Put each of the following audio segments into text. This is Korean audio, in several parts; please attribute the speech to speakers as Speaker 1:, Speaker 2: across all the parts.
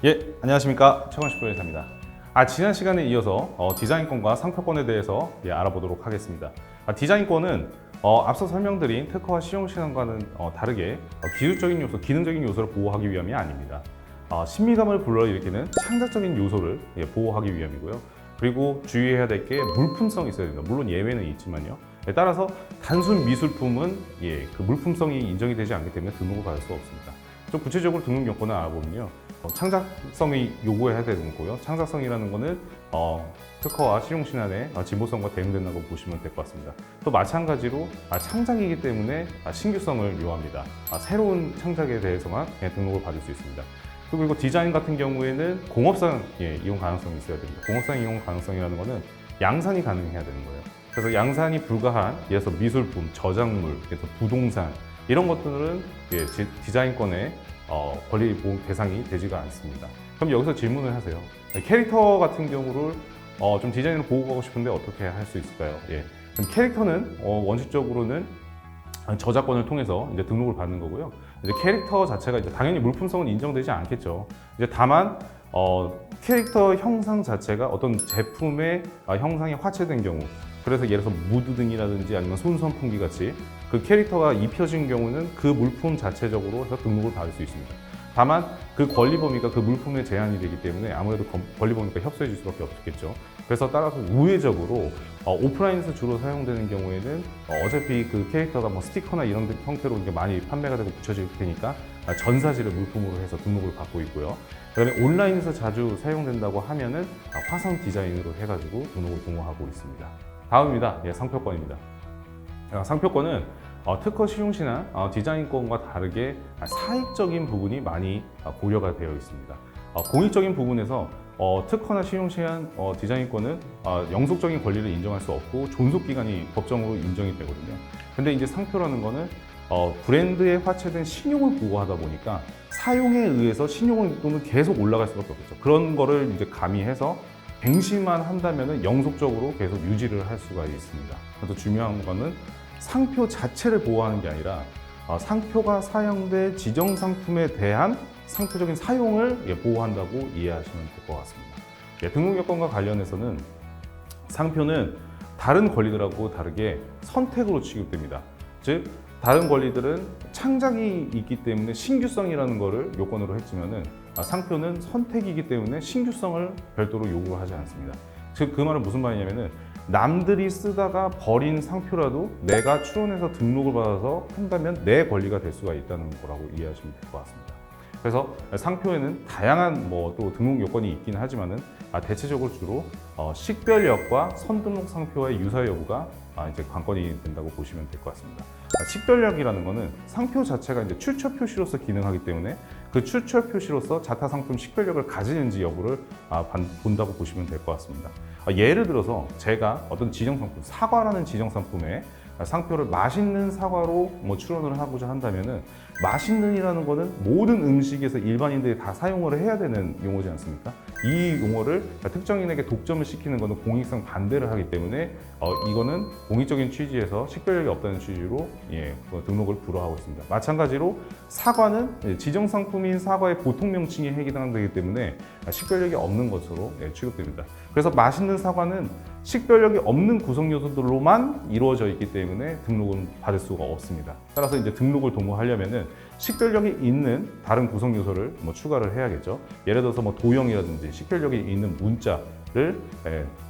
Speaker 1: 예, 안녕하십니까. 최건식부회사입니다. 지난 시간에 이어서 디자인권과 상표권에 대해서 알아보도록 하겠습니다. 디자인권은 앞서 설명드린 특허와 시용시간과는 다르게 기술적인 요소, 기능적인 요소를 보호하기 위함이 아닙니다. 신미감을 불러일으키는 창작적인 요소를 보호하기 위함이고요. 그리고 주의해야 될 게 물품성이 있어야 됩니다. 물론 예외는 있지만요. 따라서 단순 미술품은 그 물품성이 인정이 되지 않기 때문에 등록을 받을 수 없습니다. 좀 구체적으로 등록 요건을 알아보면요. 창작성이 요구해야 되는 거고요. 창작성이라는 거는 특허와 실용신안의 진보성과 대응된다고 보시면 될 것 같습니다. 또 마찬가지로 창작이기 때문에 신규성을 요합니다. 새로운 창작에 대해서만 등록을 받을 수 있습니다. 그리고 디자인 같은 경우에는 공업상 이용 가능성이 있어야 됩니다. 공업상 이용 가능성이라는 거는 양산이 가능해야 되는 거예요. 그래서 양산이 불가한 예를 들어서 미술품, 저작물, 부동산 이런 것들은 디자인권의 권리 보호 대상이 되지가 않습니다. 그럼 여기서 질문을 하세요. 캐릭터 같은 경우를 좀 디자인을 보호하고 싶은데 어떻게 할 수 있을까요? 그럼 캐릭터는 원칙적으로는 저작권을 통해서 이제 등록을 받는 거고요. 이제 캐릭터 자체가 이제 당연히 물품성은 인정되지 않겠죠. 이제 다만 캐릭터 형상 자체가 어떤 제품의 형상이 화체된 경우, 그래서 예를 들어서 무드 등이라든지 아니면 손선풍기 같이 그 캐릭터가 입혀진 경우는 그 물품 자체적으로 해서 등록을 받을 수 있습니다. 다만 그 권리 범위가 그 물품에 제한이 되기 때문에 아무래도 권리 범위가 협소해 질 수밖에 없겠죠. 그래서 따라서 우회적으로 오프라인에서 주로 사용되는 경우에는 어차피 그 캐릭터가 뭐 스티커나 이런 형태로 이제 많이 판매가 되고 붙여질 테니까 전사지를 물품으로 해서 등록을 받고 있고요. 그다음에 온라인에서 자주 사용된다고 하면은 화성 디자인으로 해가지고 등록을 도모하고 있습니다. 다음입니다. 상표권입니다. 상표권은 특허 시용시나 디자인권과 다르게 사익적인 부분이 많이 고려가 되어 있습니다. 공익적인 부분에서 특허나 시용시한 디자인권은 영속적인 권리를 인정할 수 없고 존속기간이 법정으로 인정이 되거든요. 근데 이제 상표라는 거는 브랜드에 화체된 신용을 보호하다 보니까 사용에 의해서 신용은 계속 올라갈 수밖에 없겠죠. 그런 거를 이제 가미해서 갱신만 한다면 영속적으로 계속 유지를 할 수가 있습니다. 또 중요한 거는 상표 자체를 보호하는 게 아니라 상표가 사용된 지정 상품에 대한 상표적인 사용을 보호한다고 이해하시면 될 것 같습니다. 등록 요건과 관련해서는 상표는 다른 권리들하고 다르게 선택으로 취급됩니다. 즉 다른 권리들은 창작이 있기 때문에 신규성이라는 것을 요건으로 했지만은 상표는 선택이기 때문에 신규성을 별도로 요구를 하지 않습니다. 즉 그 말은 무슨 말이냐면은 남들이 쓰다가 버린 상표라도 내가 출원해서 등록을 받아서 한다면 내 권리가 될 수가 있다는 거라고 이해하시면 될 것 같습니다. 그래서 상표에는 다양한 또 등록 요건이 있긴 하지만은 대체적으로 주로 식별력과 선등록 상표와의 유사 여부가 이제 관건이 된다고 보시면 될 것 같습니다. 식별력이라는 것은 상표 자체가 이제 출처 표시로서 기능하기 때문에 그 출처 표시로서 자타 상품 식별력을 가지는지 여부를 본다고 보시면 될 것 같습니다. 예를 들어서 제가 어떤 지정 상품, 사과라는 지정 상품에 상표를 맛있는 사과로 출원을 하고자 한다면은 맛있는이라는 거는 모든 음식에서 일반인들이 다 사용을 해야 되는 용어지 않습니까? 이 용어를 특정인에게 독점을 시키는 것은 공익상 반대를 하기 때문에 이거는 공익적인 취지에서 식별력이 없다는 취지로 등록을 불허하고 있습니다. 마찬가지로 사과는 지정 상품인 사과의 보통 명칭에 해당되기 때문에 식별력이 없는 것으로 취급됩니다. 그래서 맛있는 사과는 식별력이 없는 구성 요소들로만 이루어져 있기 때문에 등록은 받을 수가 없습니다. 따라서 이제 등록을 도모하려면은 식별력이 있는 다른 구성 요소를 추가를 해야겠죠. 예를 들어서 도형이라든지 식별력이 있는 문자를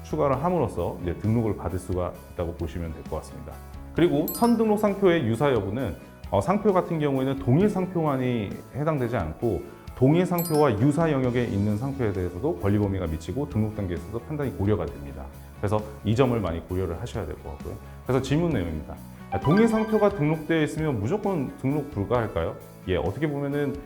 Speaker 1: 추가를 함으로써 이제 등록을 받을 수가 있다고 보시면 될 것 같습니다. 그리고 선등록 상표의 유사 여부는 상표 같은 경우에는 동일 상표만이 해당되지 않고 동일 상표와 유사 영역에 있는 상표에 대해서도 권리 범위가 미치고 등록 단계에서도 판단이 고려가 됩니다. 그래서 이 점을 많이 고려를 하셔야 될 것 같고요. 그래서 질문 내용입니다. 동일 상표가 등록되어 있으면 무조건 등록 불가할까요? 어떻게 보면은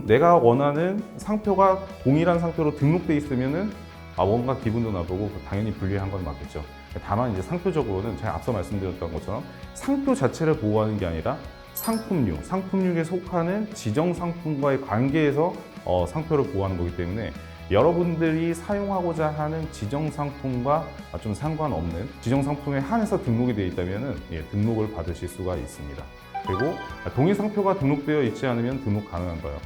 Speaker 1: 내가 원하는 상표가 동일한 상표로 등록되어 있으면은 뭔가 기분도 나쁘고 당연히 불리한 건 맞겠죠. 다만 이제 상표적으로는 제가 앞서 말씀드렸던 것처럼 상표 자체를 보호하는 게 아니라 상품류에 속하는 지정 상품과의 관계에서 상표를 보호하는 거기 때문에 여러분들이 사용하고자 하는 지정 상품과 좀 상관없는 지정 상품에 한해서 등록이 되어 있다면 등록을 받으실 수가 있습니다. 그리고 동일 상표가 등록되어 있지 않으면 등록 가능한가요?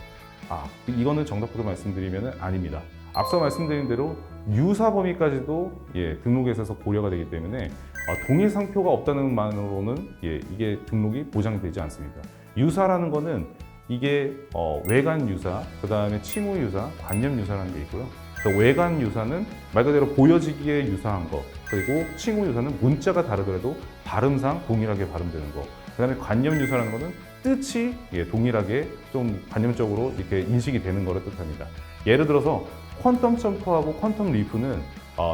Speaker 1: 이거는 정답부터 말씀드리면 아닙니다. 앞서 말씀드린 대로 유사 범위까지도 등록에 있어서 고려가 되기 때문에 동일 상표가 없다는 만으로는 이게 등록이 보장되지 않습니다. 유사라는 거는 이게 외관 유사, 그 다음에 칭호 유사, 관념 유사라는 게 있고요. 외관 유사는 말 그대로 보여지기에 유사한 거, 그리고 칭호 유사는 문자가 다르더라도 발음상 동일하게 발음되는 거, 그 다음에 관념 유사라는 거는 뜻이 동일하게 좀 관념적으로 이렇게 인식이 되는 거를 뜻합니다. 예를 들어서 퀀텀 점퍼하고 퀀텀 리프는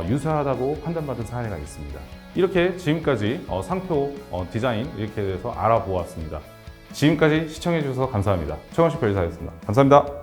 Speaker 1: 유사하다고 판단받은 사례가 있습니다. 이렇게 지금까지 상표 디자인 이렇게 해서 알아보았습니다. 지금까지 시청해 주셔서 감사합니다. 최원식 변리사였습니다. 감사합니다.